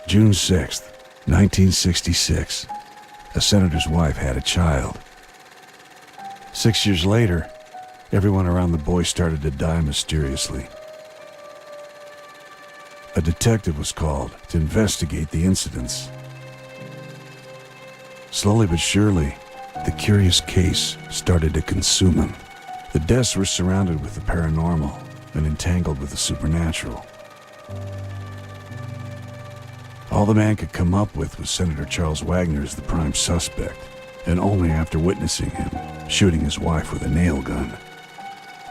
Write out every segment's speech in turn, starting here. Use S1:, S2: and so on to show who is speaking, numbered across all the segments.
S1: June 6th, 1966. A senator's wife had a child. 6 years later, everyone around the boy started to die mysteriously. A detective was called to investigate the incidents. Slowly but surely, the curious case started to consume him. The deaths were surrounded with the paranormal and entangled with the supernatural. All the man could come up with was Senator Charles Wagner as the prime suspect, and only after witnessing him shooting his wife with a nail gun.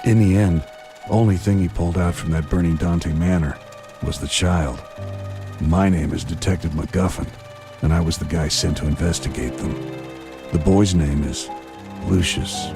S1: In the end, only thing he pulled out from that burning Dante manor was the child. My name is Detective MacGuffin, and I was the guy sent to investigate them. The boy's name is Lucius.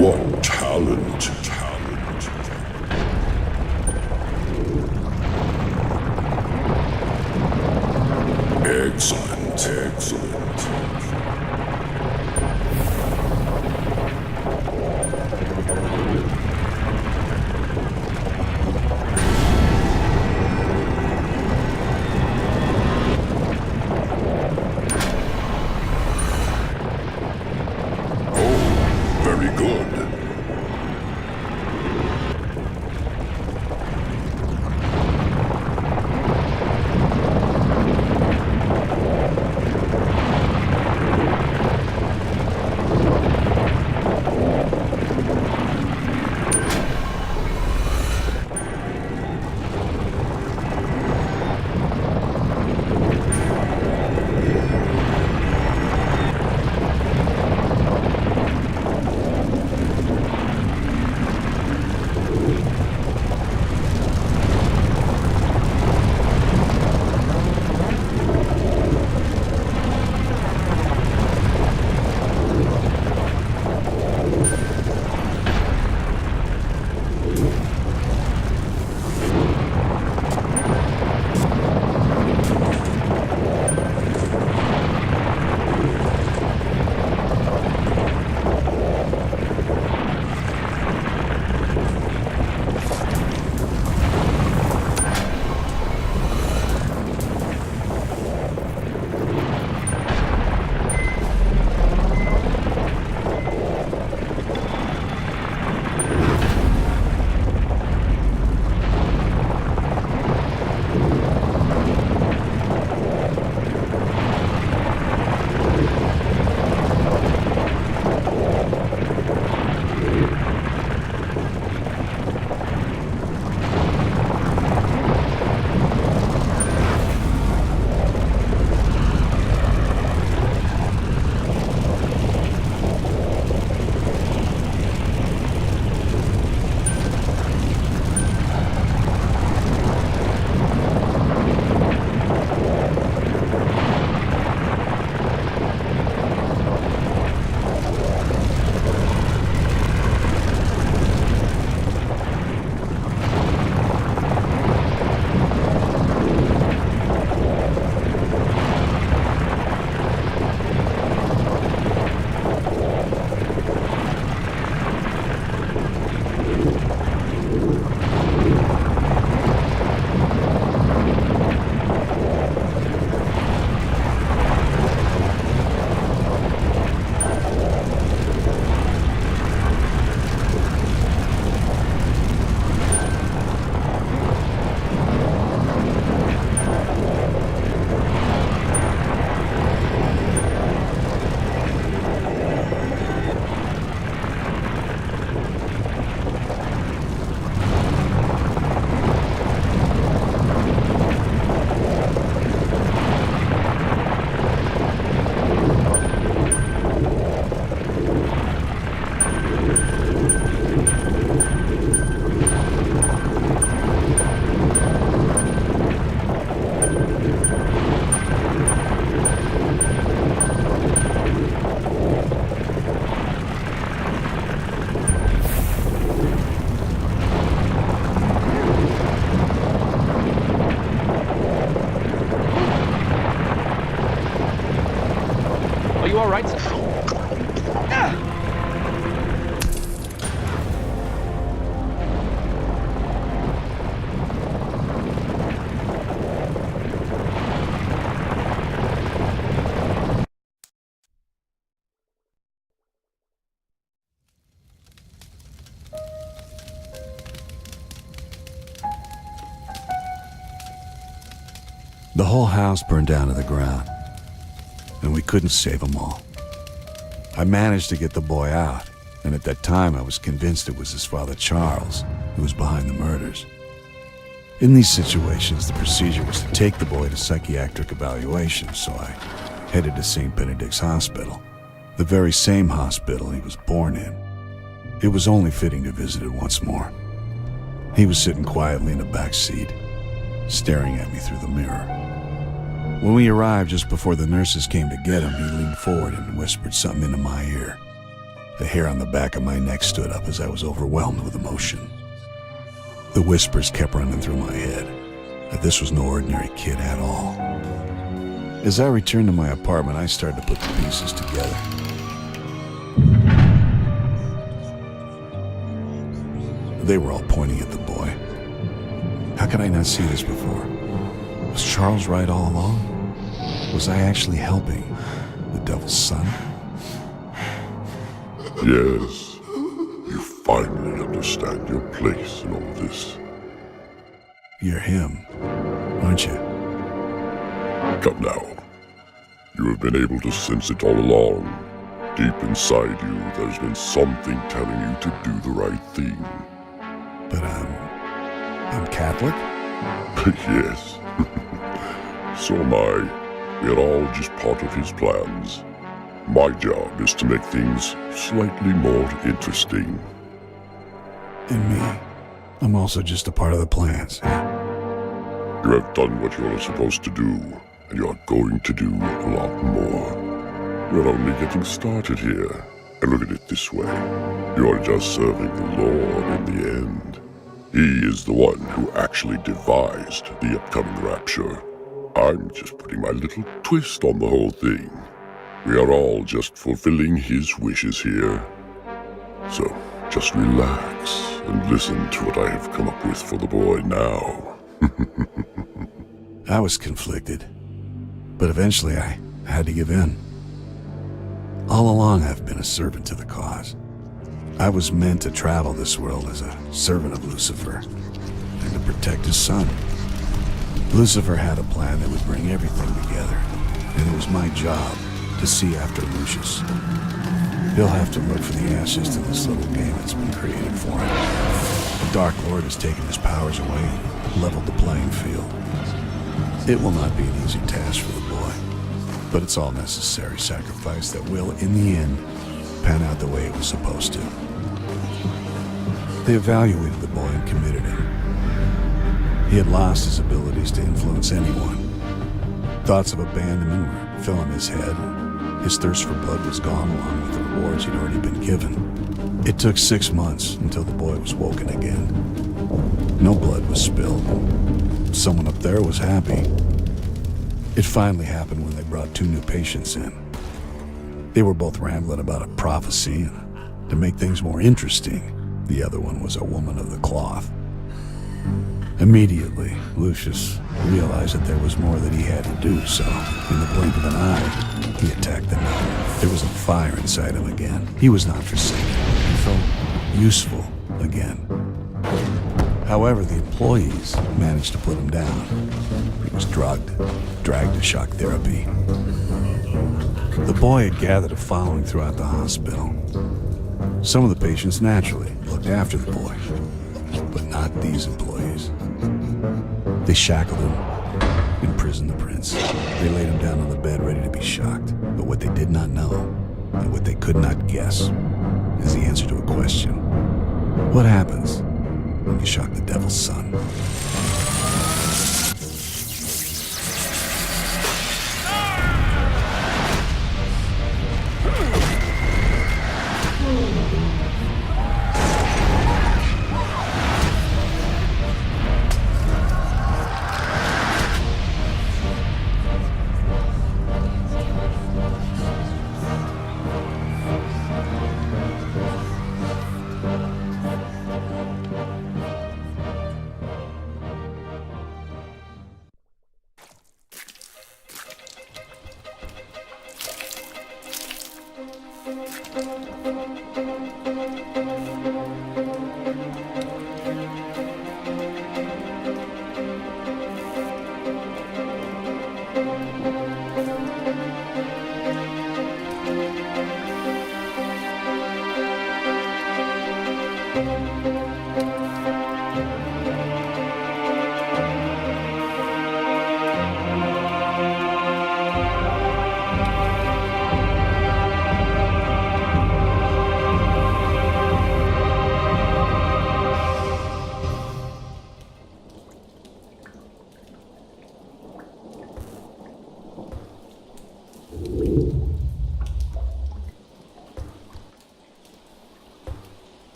S2: What talent. Excellent. Oh, very good.
S1: The whole house burned down to the ground, and we couldn't save them all. I managed to get the boy out, and at that time I was convinced it was his father Charles who was behind the murders. In these situations, the procedure was to take the boy to psychiatric evaluation, so I headed to St. Benedict's Hospital, the very same hospital he was born in. It was only fitting to visit it once more. He was sitting quietly in the back seat, staring at me through the mirror. When we arrived just before the nurses came to get him, he leaned forward and whispered something into my ear. The hair on the back of my neck stood up as I was overwhelmed with emotion. The whispers kept running through my head that this was no ordinary kid at all. As I returned to my apartment, I started to put the pieces together. They were all pointing at the boy. How could I not see this before? Was Charles right all along? Was I actually helping the devil's son?
S2: Yes, you finally understand your place in all this.
S1: You're him, aren't you?
S2: Come now. You have been able to sense it all along. Deep inside you, there's been something telling you to do the right thing.
S1: But I'm Catholic?
S2: Yes. So am I. We are all just part of his plans. My job is to make things slightly more interesting.
S1: And me. I'm also just a part of the plans.
S2: You have done what you are supposed to do, and you are going to do a lot more. We're only getting started here. And look at it this way. You are just serving the Lord in the end. He is the one who actually devised the upcoming rapture. I'm just putting my little twist on the whole thing. We are all just fulfilling his wishes here. So, just relax and listen to what I have come up with for the boy now.
S1: I was conflicted, but eventually I had to give in. All along I've been a servant to the cause. I was meant to travel this world as a servant of Lucifer and to protect his son. Lucifer had a plan that would bring everything together, and it was my job to see after Lucius. He'll have to look for the answers to this little game that's been created for him. The Dark Lord has taken his powers away and leveled the playing field. It will not be an easy task for the boy, but it's all necessary sacrifice that will, in the end, pan out the way it was supposed to. They evaluated the boy and committed him. He had lost his abilities to influence anyone. Thoughts of abandonment were filling his head. His thirst for blood was gone along with the rewards he'd already been given. It took 6 months until the boy was woken again. No blood was spilled. Someone up there was happy. It finally happened when they brought 2 new patients in. They were both rambling about a prophecy, and to make things more interesting, the other one was a woman of the cloth. Immediately, Lucius realized that there was more that he had to do, so in the blink of an eye, he attacked the nun. There was a fire inside him again. He was not forsaken. He felt useful again. However, the employees managed to put him down. He was drugged, dragged to shock therapy. The boy had gathered a following throughout the hospital. Some of the patients naturally looked after the boy, but not these employees. They shackled him, imprisoned the prince. They laid him down on the bed ready to be shocked. But what they did not know, and what they could not guess, is the answer to a question. What happens when you shock the devil's son?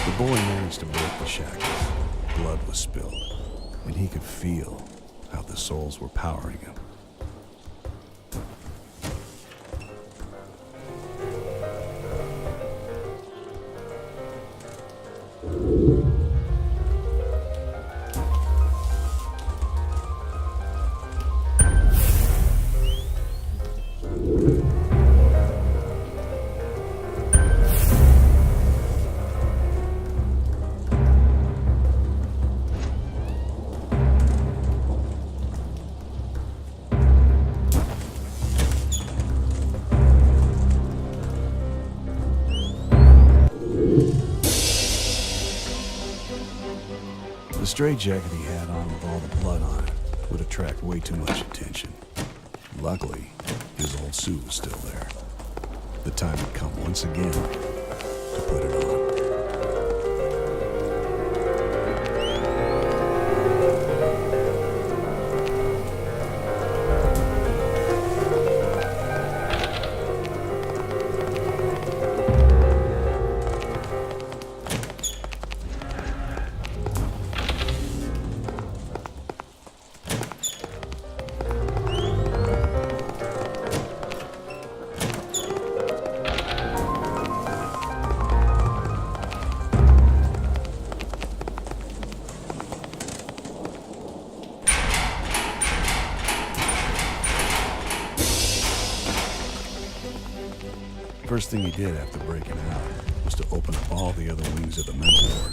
S1: The boy managed to break the shackles. Blood was spilled, and he could feel how the souls were powering him. The straitjacket he had on with all the blood on it would attract way too much attention. Luckily, his old suit was still there. The time had come once again to put it on. First thing he did after breaking out was to open up all the other wings of the mental ward.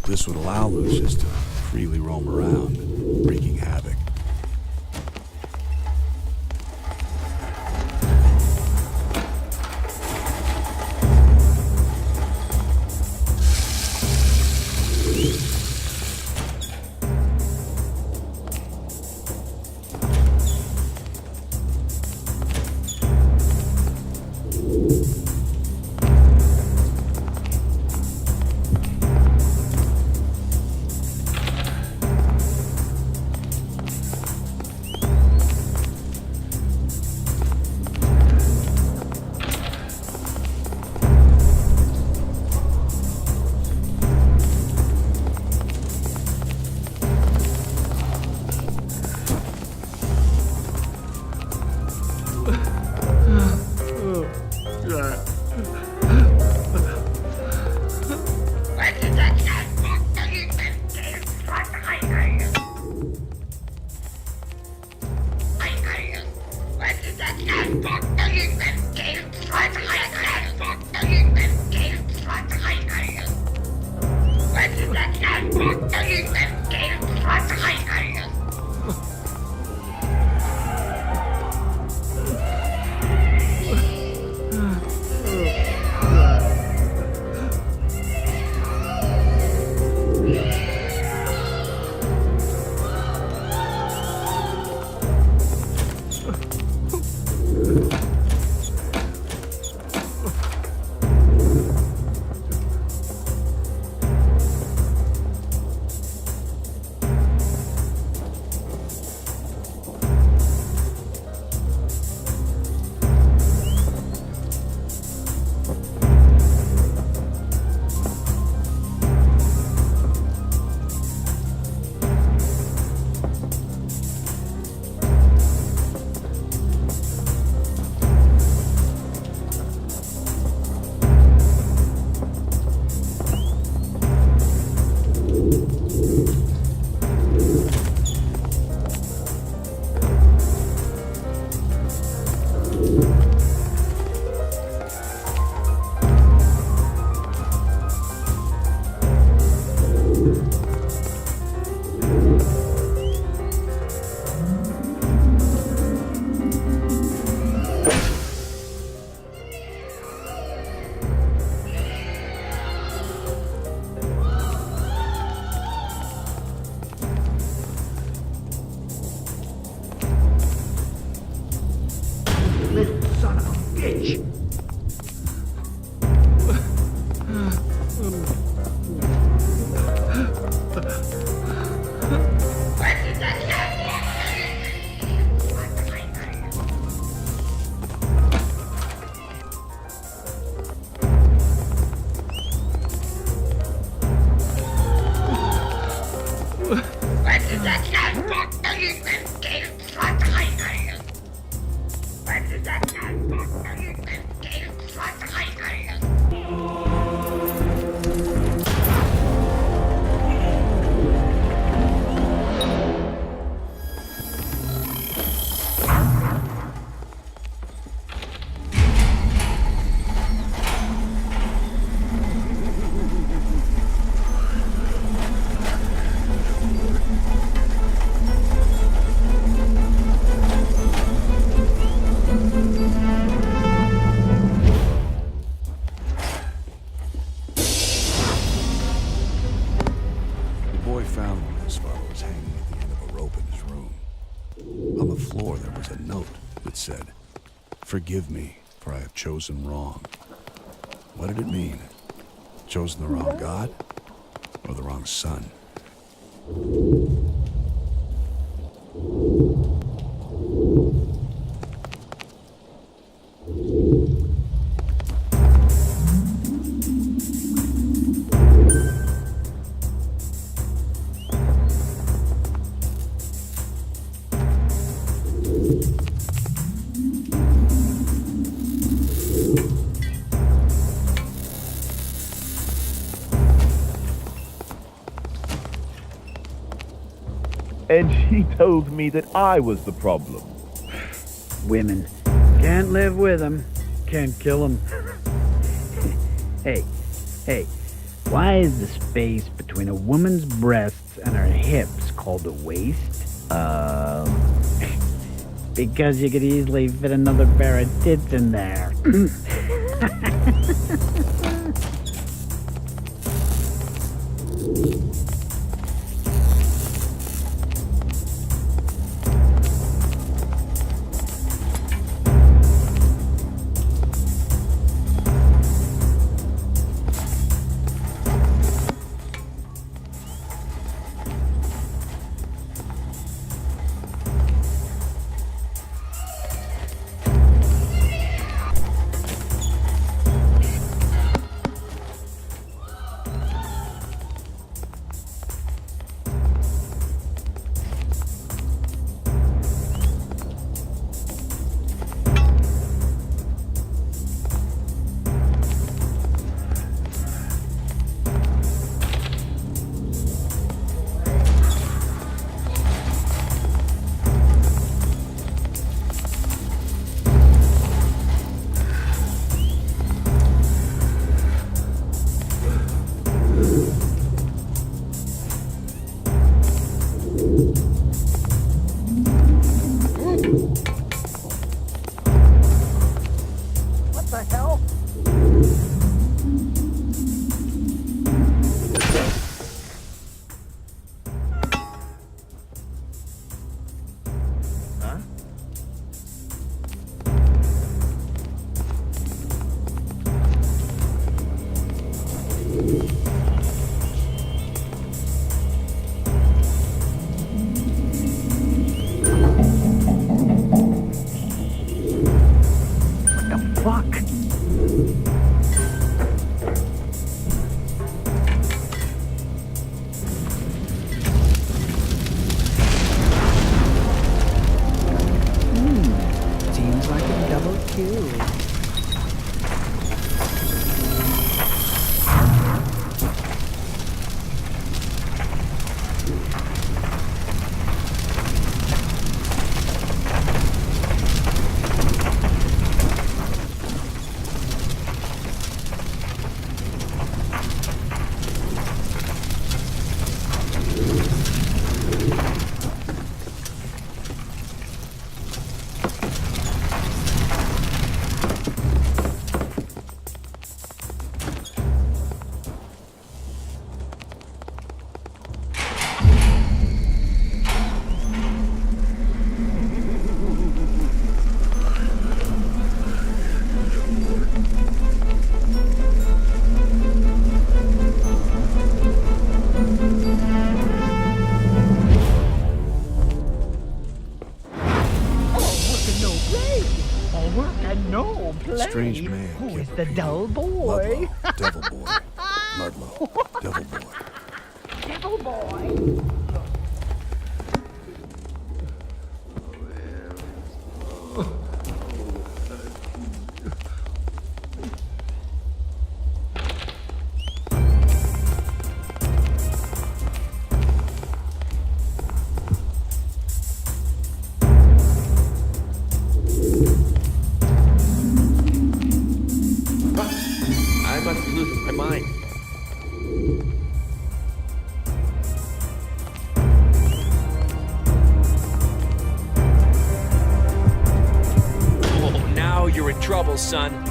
S1: This would allow Lucius to freely roam around, wreaking havoc. Said, "Forgive me, for I have chosen wrong." What did it mean? Chosen the wrong god? Or the wrong son?
S3: And she told me that I was the problem.
S4: Women. Can't live with them. Can't kill them. Hey, why is the space between a woman's breasts and her hips called a waist? Because you could easily fit another pair of tits in there. the hell?
S5: Seems like a double kill.
S1: Strange man.
S5: Who is
S1: kept
S5: the
S1: repeating,
S5: dull boy?
S1: Ludlow, devil boy. Ludlow, devil boy.
S5: Devil boy.
S6: I must be losing my mind. Oh, now you're in trouble, son.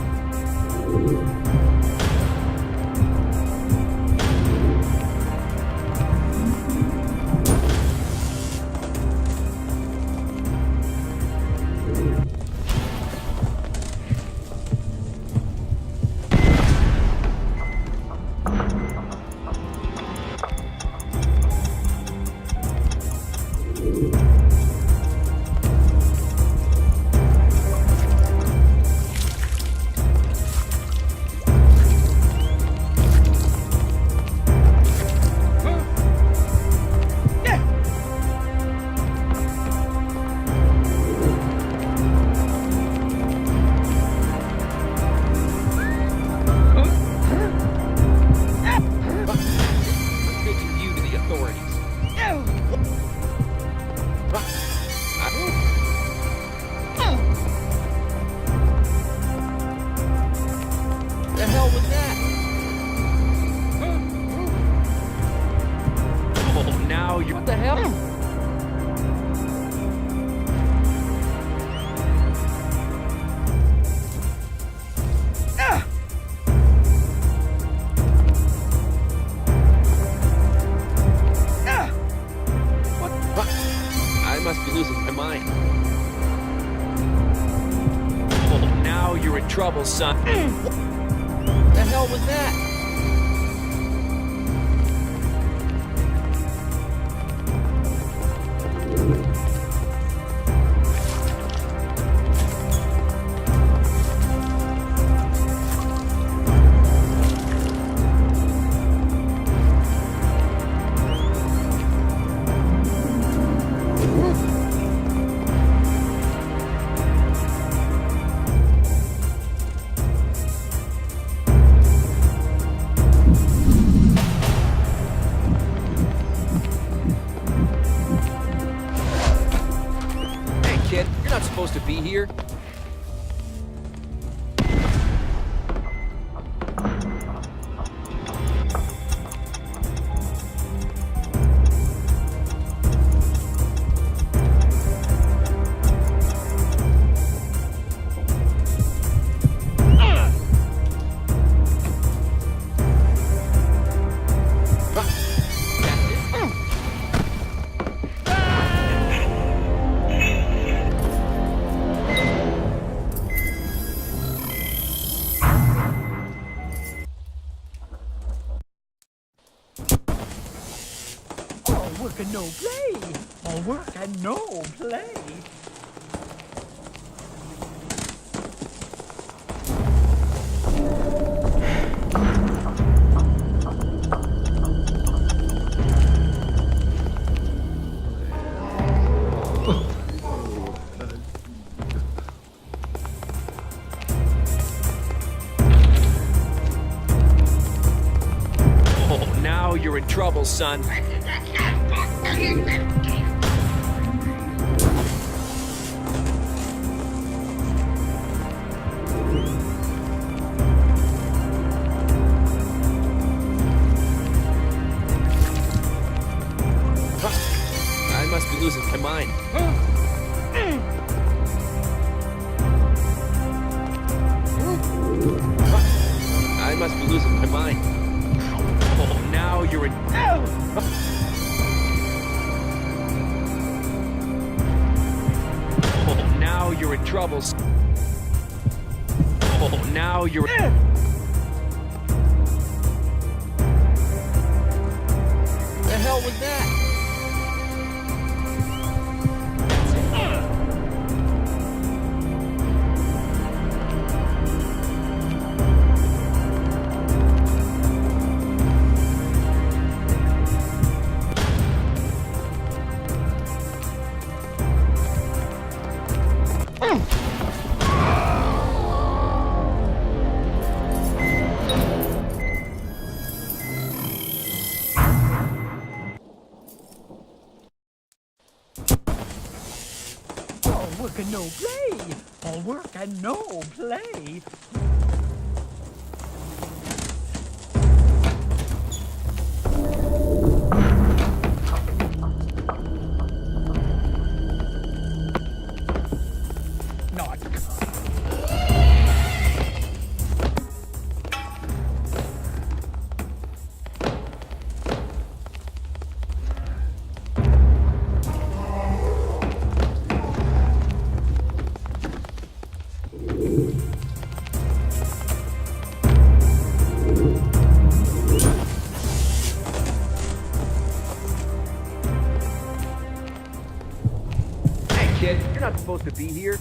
S6: Taking you to the authorities. The hell was that? Oh, now you. What the hell? What? I must be losing my mind. Oh, now you're in trouble, son. What the hell was that? Hey, kid, you're not supposed to be here.
S5: and no play. All work and no play.
S6: Oh, now you're in trouble, son. I must be losing my mind. I must be losing my mind. Oh, now you're in... Oh, now you're in trouble. Oh, now you're... The hell was that?
S5: All work and no play. All work and no play. Not.
S6: Hey, kid, you're not supposed to be here.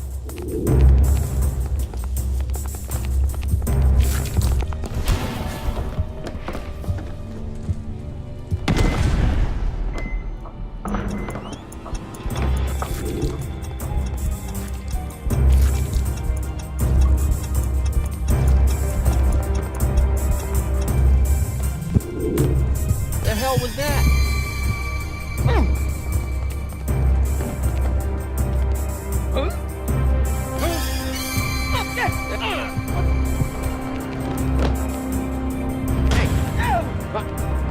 S6: The hell was that?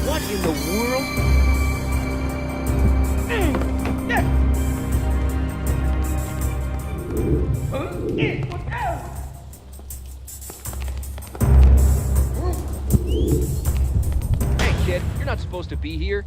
S6: What in the world? Hey, kid, you're not supposed to be here.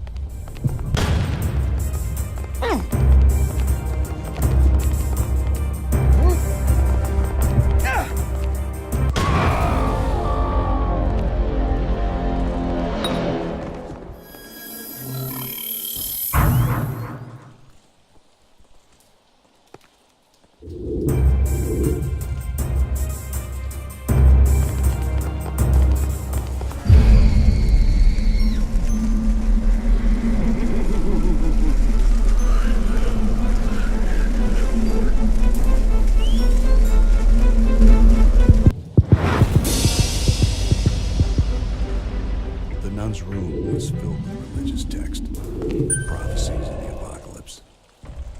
S1: The nun's room was filled with religious text, prophecies of the apocalypse.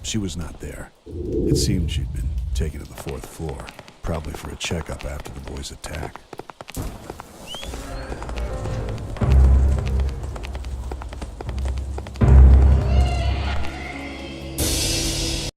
S1: She was not there. It seemed she'd been taken to the 4th floor, probably for a checkup after the boys' attack.